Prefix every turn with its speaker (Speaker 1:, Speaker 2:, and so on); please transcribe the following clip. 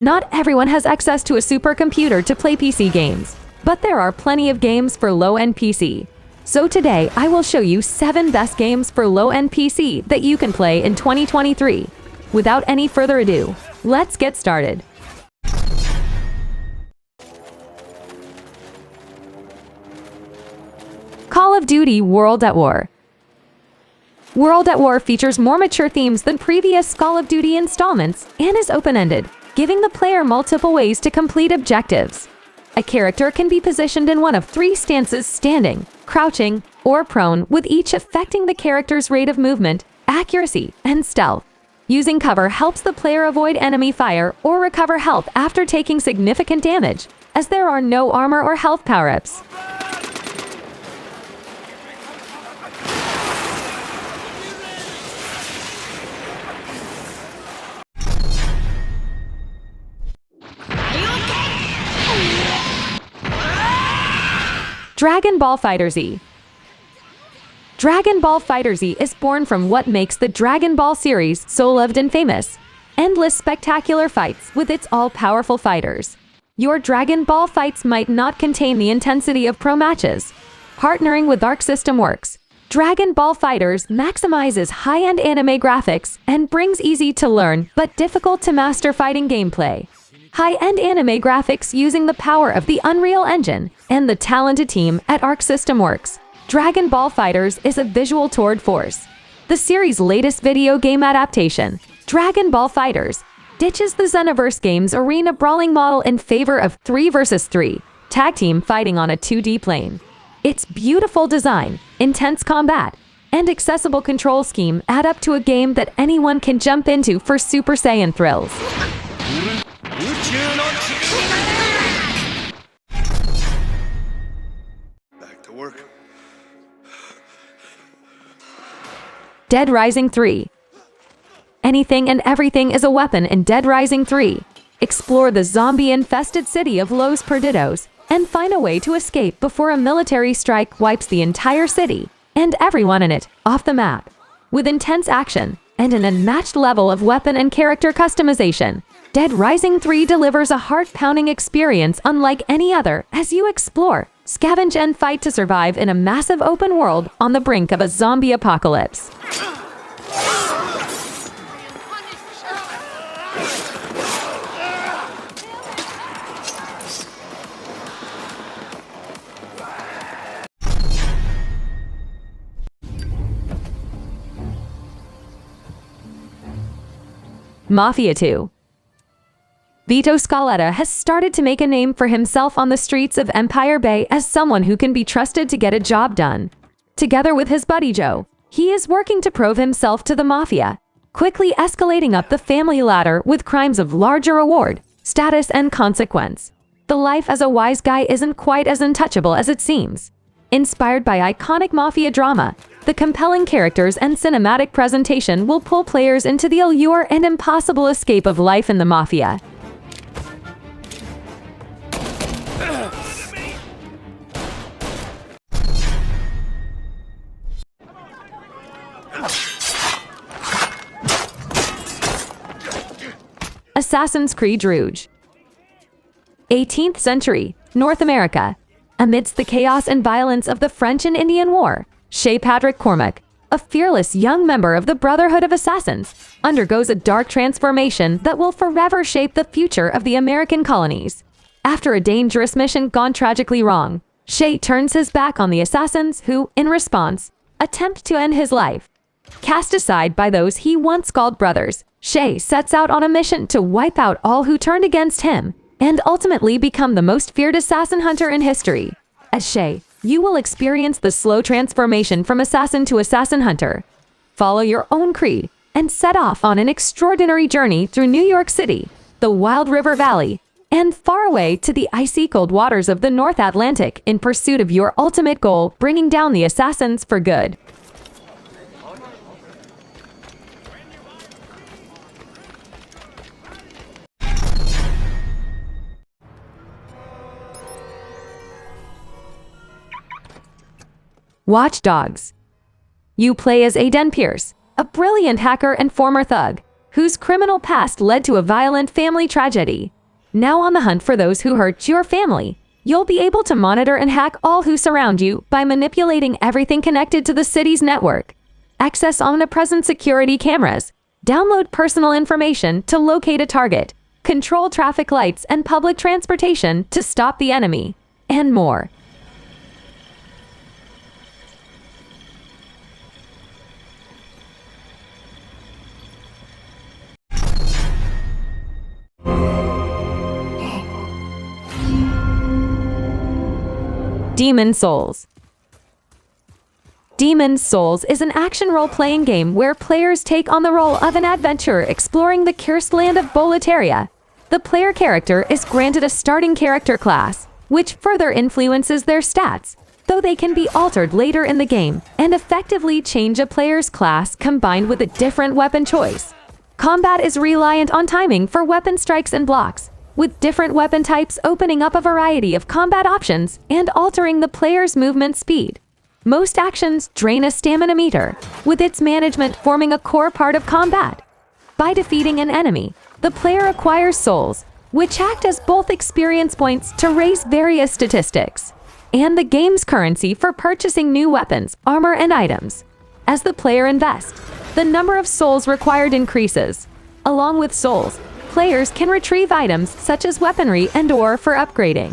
Speaker 1: Not everyone has access to a supercomputer to play PC games, but there are plenty of games for low-end PC. So today, I will show you 7 best games for low-end PC that you can play in 2023. Without any further ado, let's get started. Call of Duty World at War. World at War features more mature themes than previous Call of Duty installments and is open-ended, giving the player multiple ways to complete objectives. A character can be positioned in one of 3 stances: standing, crouching, or prone, with each affecting the character's rate of movement, accuracy, and stealth. Using cover helps the player avoid enemy fire or recover health after taking significant damage, as there are no armor or health power-ups. Dragon Ball FighterZ. Dragon Ball FighterZ is born from what makes the Dragon Ball series so loved and famous: endless spectacular fights with its all-powerful fighters. Your Dragon Ball fights might not contain the intensity of pro matches. Partnering with Arc System Works, Dragon Ball FighterZ maximizes high-end anime graphics and brings easy-to-learn but difficult-to-master fighting gameplay. High-end anime graphics using the power of the Unreal Engine and the talented team at Arc System Works, Dragon Ball FighterZ is a visual tour de force. The series' latest video game adaptation, Dragon Ball FighterZ, ditches the Xenoverse game's arena brawling model in favor of 3 vs 3 tag team fighting on a 2D plane. Its beautiful design, intense combat, and accessible control scheme add up to a game that anyone can jump into for Super Saiyan thrills.
Speaker 2: Back to work.
Speaker 1: Dead Rising 3. Anything and everything is a weapon in Dead Rising 3. Explore the zombie-infested city of Los Perdidos and find a way to escape before a military strike wipes the entire city and everyone in it off the map. With intense action and an unmatched level of weapon and character customization, Dead Rising 3 delivers a heart-pounding experience unlike any other as you explore, scavenge, and fight to survive in a massive open world on the brink of a zombie apocalypse. Mafia II. Vito Scaletta has started to make a name for himself on the streets of Empire Bay as someone who can be trusted to get a job done. Together with his buddy Joe, he is working to prove himself to the Mafia, quickly escalating up the family ladder with crimes of larger reward, status, and consequence. The life as a wise guy isn't quite as untouchable as it seems. Inspired by iconic Mafia drama, the compelling characters and cinematic presentation will pull players into the allure and impossible escape of life in the Mafia. Assassin's Creed Rouge. 18th century, North America. Amidst the chaos and violence of the French and Indian War, Shay Patrick Cormac, a fearless young member of the Brotherhood of Assassins, undergoes a dark transformation that will forever shape the future of the American colonies. After a dangerous mission gone tragically wrong, Shay turns his back on the assassins who, in response, attempt to end his life. Cast aside by those he once called brothers, Shay sets out on a mission to wipe out all who turned against him and ultimately become the most feared assassin hunter in history. As Shay, you will experience the slow transformation from assassin to assassin hunter. Follow your own creed and set off on an extraordinary journey through New York City, the Wild River Valley, and far away to the icy cold waters of the North Atlantic in pursuit of your ultimate goal, bringing down the assassins for good. Watch Dogs. You play as Aiden Pierce, a brilliant hacker and former thug, whose criminal past led to a violent family tragedy. Now on the hunt for those who hurt your family, you'll be able to monitor and hack all who surround you by manipulating everything connected to the city's network. Access omnipresent security cameras, download personal information to locate a target, control traffic lights and public transportation to stop the enemy, and more. Demon's Souls. Demon's Souls is an action role-playing game where players take on the role of an adventurer exploring the cursed land of Boletaria. The player character is granted a starting character class, which further influences their stats, though they can be altered later in the game and effectively change a player's class combined with a different weapon choice. Combat is reliant on timing for weapon strikes and blocks, with different weapon types opening up a variety of combat options and altering the player's movement speed. Most actions drain a stamina meter, with its management forming a core part of combat. By defeating an enemy, the player acquires souls, which act as both experience points to raise various statistics, and the game's currency for purchasing new weapons, armor, and items. As the player invests, the number of souls required increases. Along with souls, players can retrieve items such as weaponry and ore for upgrading.